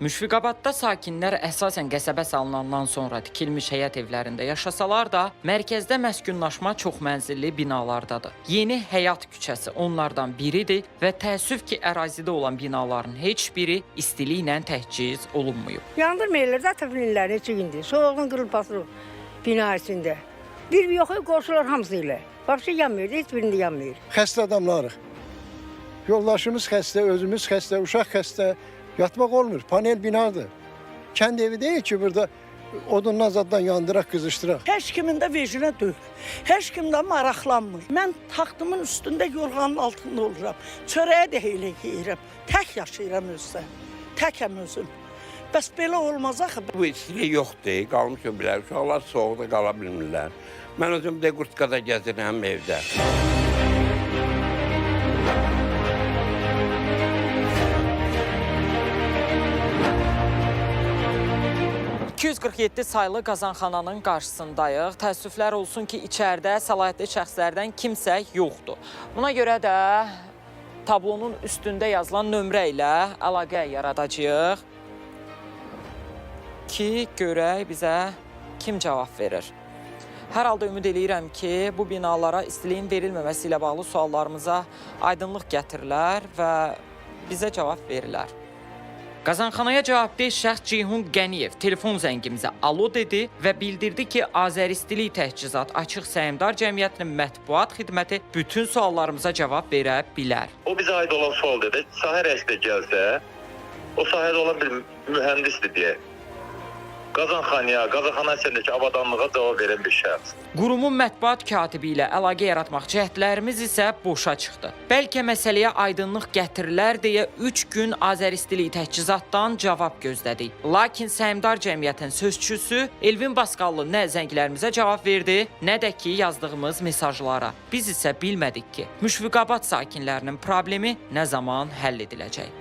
Müşfiqabadda sakinlər əsasən qəsəbə salınandan sonra tikilmiş həyət evlərində yaşasalar da, mərkəzdə məskunlaşma çoxmənzilli binalardadır. Yeni Həyat küçəsi onlardan biridir və təəssüf ki, ərazidə olan binaların heç biri istiliklə təhciz olunmayıb. Yandırmayırlar da təfillər neçə gündür. Soğuğun qırılması bina içində. Bir yox, qoşular hamısı ilə. Başqa yanmıyor, heç birində yanmıyor. Xəstə adamlarıq. Yoldaşımız xəstə, özümüz xəstə, uşaq xəstə. Yatmaq olmur, panel binadır. Kənd evi deyil ki, burada odundan zaddan yandıraq, qızışdıraq. Heç kimin də vecnə deyil. Heç kim də maraqlanmır. Mən taxtımın üstündə yorğanın altında oluram. Çörəyə də elə yeyirəm. Tək yaşayıram özdə. Təkəm özüm. Bəs belə olmaz axı. Bu istilik yoxdur, qalmışım bilər. Uşaqlar soğuqda qala bilmirlər. Mən özüm də qurtkada gəzirəm evdə. 247 saylı qazanxananın qarşısındayıq. Təəssüflər olsun ki, içəridə səlahiyyətli şəxslərdən kimsə yoxdur. Buna görə də tablonun üstündə yazılan nömrə ilə əlaqə yaradacağıq ki, görək bizə kim cavab verir. Hər halda ümid edirəm ki, bu binalara istiliyin verilməməsi ilə bağlı suallarımıza aydınlıq gətirilər və bizə cavab verirlər. Qazanxanaya cavabdeh şəxs Ceyhun Qəniyev telefon zəngimizə alo dedi və bildirdi ki, Azəristilik Təhcizat Açıq Səhmdar Cəmiyyətinin mətbuat xidməti bütün suallarımıza cavab verə bilər. O bizə aid olan sual dedi. Sahə rəisdə gəlsə, o sahədə olan bir mühəndisdir deyə. Qazanxana içindəki avadanlığa cavab verən bir şəxs. Qurumun mətbuat katibi ilə əlaqə yaratmaq cəhdlərimiz isə boşa çıxdı. Bəlkə məsələyə aydınlıq gətirilər deyə 3 gün Azəristilik Təhcizatdan cavab gözlədik. Lakin Səhmdar Cəmiyyətin sözçüsü Elvin Basqallı nə zənglərimizə cavab verdi, nə də ki yazdığımız mesajlara. Biz isə bilmədik ki, Müşfiqabad sakinlərinin problemi nə zaman həll ediləcək.